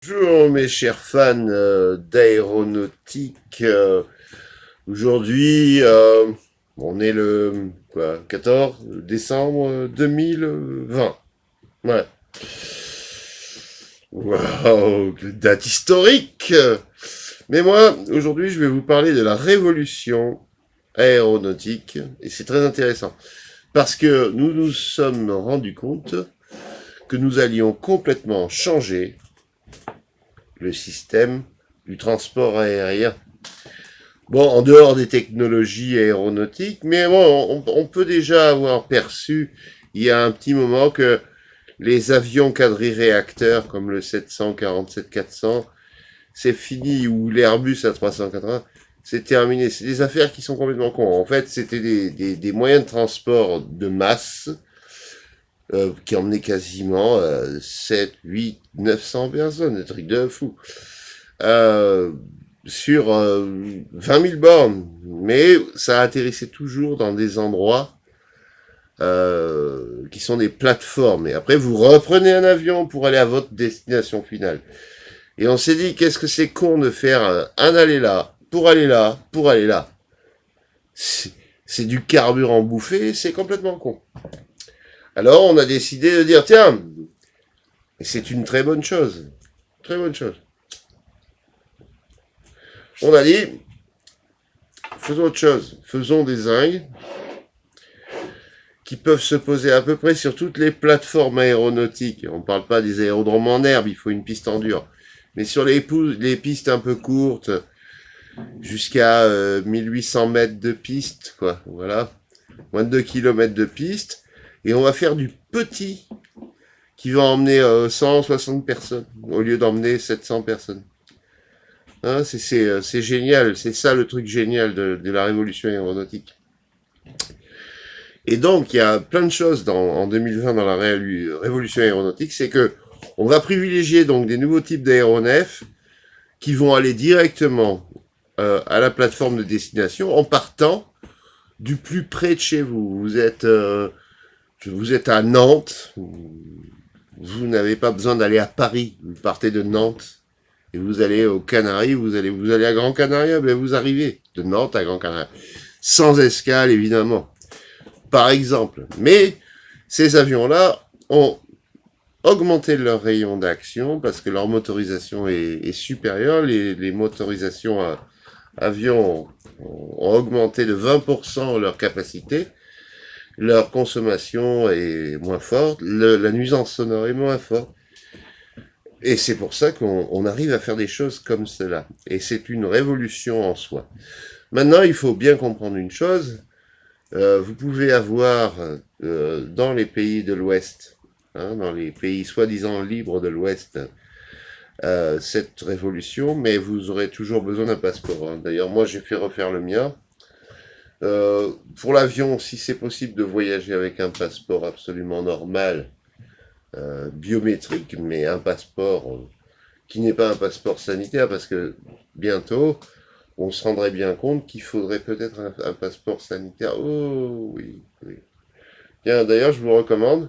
Bonjour mes chers fans d'aéronautique. Aujourd'hui, on est le 14 décembre 2020. Ouais. Waouh, date historique. Mais moi, aujourd'hui, je vais vous parler de la révolution aéronautique et c'est très intéressant parce que nous nous sommes rendus compte que nous allions complètement changer le système du transport aérien. Bon, en dehors des technologies aéronautiques, mais bon, on peut déjà avoir perçu il y a un petit moment que les avions quadri-réacteurs comme le 747-400, c'est fini, ou l'Airbus A380, c'est terminé. C'est des affaires qui sont complètement cons. En fait, c'était des moyens de transport de masse qui emmenaient quasiment 7, 8, 900 personnes, des trucs de fou. Euh, sur 20 000 bornes, mais ça atterrissait toujours dans des endroits qui sont des plateformes. Et après, vous reprenez un avion pour aller à votre destination finale. Et on s'est dit, qu'est-ce que c'est con de faire un aller là, pour aller là, pour aller là. C'est du carburant bouffé, c'est complètement con. Alors, on a décidé de dire, tiens, c'est une très bonne chose. Très bonne chose. On a dit, faisons autre chose. Faisons des zingues qui peuvent se poser à peu près sur toutes les plateformes aéronautiques. On ne parle pas des aérodromes en herbe, il faut une piste en dur. Mais sur les pistes un peu courtes, jusqu'à 1800 mètres de piste, quoi. Voilà. Moins de 2 km de piste. Et on va faire du petit qui va emmener 160 personnes au lieu d'emmener 700 personnes. Hein, c'est génial. C'est ça le truc génial de la révolution aéronautique. Et donc, il y a plein de choses en 2020 dans la révolution aéronautique, c'est que on va privilégier donc des nouveaux types d'aéronefs qui vont aller directement à la plateforme de destination en partant du plus près de chez vous. Vous êtes à Nantes, vous n'avez pas besoin d'aller à Paris, vous partez de Nantes et vous allez aux Canaries, vous allez à Grand Canaria, ben vous arrivez de Nantes à Grand Canaria, sans escale évidemment. Par exemple. Mais ces avions-là ont augmenté leur rayon d'action parce que leur motorisation est supérieure. Les motorisations à avions ont augmenté de 20% leur capacité. Leur consommation est moins forte. La nuisance sonore est moins forte. Et c'est pour ça qu'on arrive à faire des choses comme cela. Et c'est une révolution en soi. Maintenant, il faut bien comprendre une chose. Vous pouvez avoir dans les pays de l'Ouest, hein, dans les pays soi-disant libres de l'Ouest, cette révolution, mais vous aurez toujours besoin d'un passeport. Hein. D'ailleurs, moi, j'ai fait refaire le mien. Pour l'avion, si c'est possible de voyager avec un passeport absolument normal, biométrique, mais un passeport qui n'est pas un passeport sanitaire, parce que bientôt, on se rendrait bien compte qu'il faudrait peut-être un passeport sanitaire. Oh oui, oui. Tiens, d'ailleurs, je vous recommande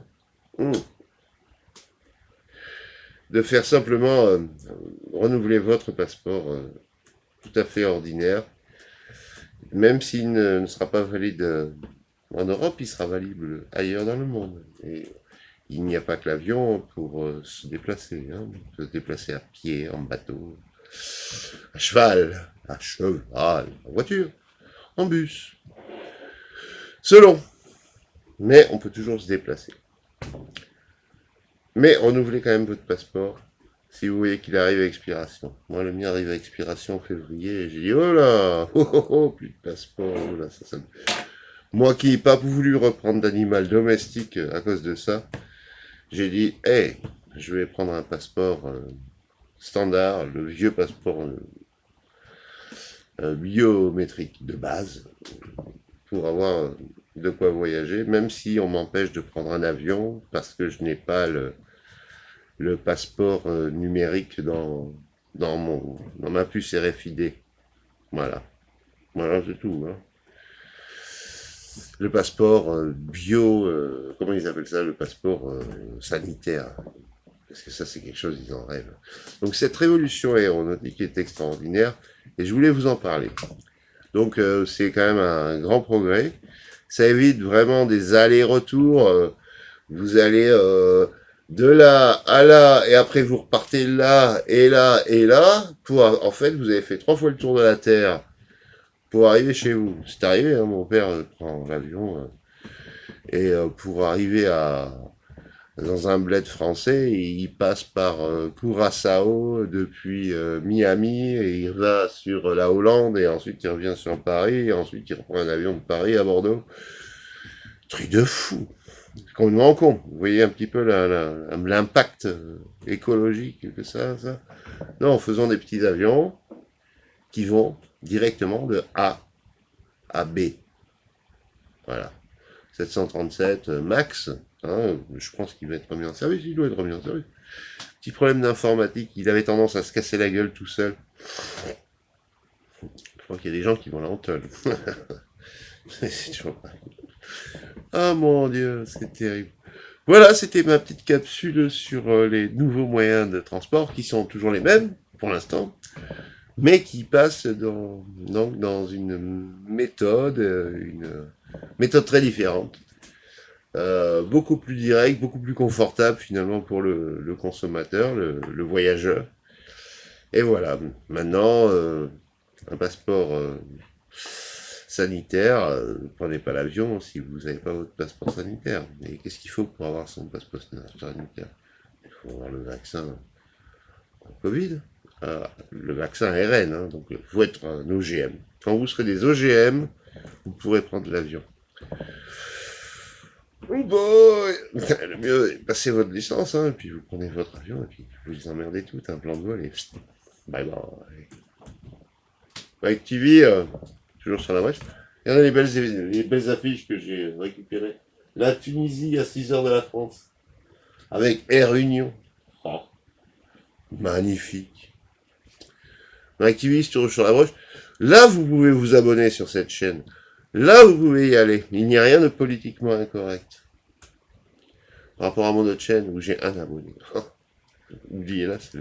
de faire simplement renouveler votre passeport tout à fait ordinaire, même s'il ne sera pas valide en Europe, il sera valide ailleurs dans le monde. Et il n'y a pas que l'avion pour se déplacer. Hein. On peut se déplacer à pied, en bateau, à cheval, en voiture, en bus, selon. Mais on peut toujours se déplacer. Mais renouvelez quand même votre passeport si vous voyez qu'il arrive à expiration. Moi, le mien arrive à expiration en février et j'ai dit oh là, plus de passeport, oh là, ça. Moi qui n'ai pas voulu reprendre d'animal domestique à cause de ça, j'ai dit hey, je vais prendre un passeport standard, le vieux passeport biométrique de base pour avoir de quoi voyager, même si on m'empêche de prendre un avion parce que je n'ai pas le passeport numérique dans ma puce RFID. Voilà. Voilà, c'est tout. Hein. Le passeport bio, comment ils appellent ça, le passeport sanitaire. Parce que ça, c'est quelque chose, ils en rêvent. Donc cette révolution aéronautique est extraordinaire, et je voulais vous en parler. Donc c'est quand même un grand progrès. Ça évite vraiment des allers-retours. Vous allez de là à là, et après vous repartez là, et là, et là. En fait, vous avez fait 3 fois le tour de la Terre pour arriver chez vous. C'est arrivé, hein, mon père prend l'avion, et pour arriver dans un bled français, il passe par Curaçao depuis Miami, et il va sur la Hollande, et ensuite il revient sur Paris, et ensuite il reprend un avion de Paris à Bordeaux. Truc de fou, complètement con. Vous voyez un petit peu l'impact écologique que ça. Non, en faisant des petits avions qui vont directement de A à B. Voilà. 737 Max, hein, je pense qu'il va être remis en service, il doit être remis en service. Petit problème d'informatique, il avait tendance à se casser la gueule tout seul. Je crois qu'il y a des gens qui vont l'enteule. C'est toujours pareil. Ah mon Dieu, c'est terrible. Voilà, c'était ma petite capsule sur les nouveaux moyens de transport qui sont toujours les mêmes pour l'instant, mais qui passent dans une méthode très différente, beaucoup plus directe, beaucoup plus confortable finalement pour le consommateur, le voyageur. Et voilà, maintenant, un passeport sanitaire, ne prenez pas l'avion si vous n'avez pas votre passeport sanitaire. Mais qu'est-ce qu'il faut pour avoir son passeport sanitaire? Il faut avoir le vaccin Covid. Le vaccin RN, hein, donc il faut être un OGM. Quand vous serez des OGM, vous pourrez prendre l'avion. Oh boy. Le mieux est passer votre licence, hein, et puis vous prenez votre avion, et puis vous les emmerdez tout, un plan de vol, et bye bye. Avec TV, toujours sur la brèche. Il y en a les belles affiches que j'ai récupérées. La Tunisie à 6 heures de la France. Avec Air Union. Oh, magnifique. Activiste toujours sur la broche. Là, vous pouvez vous abonner sur cette chaîne. Là, vous pouvez y aller. Il n'y a rien de politiquement incorrect. Par rapport à mon autre chaîne où j'ai un abonné. Oubliez-la, c'est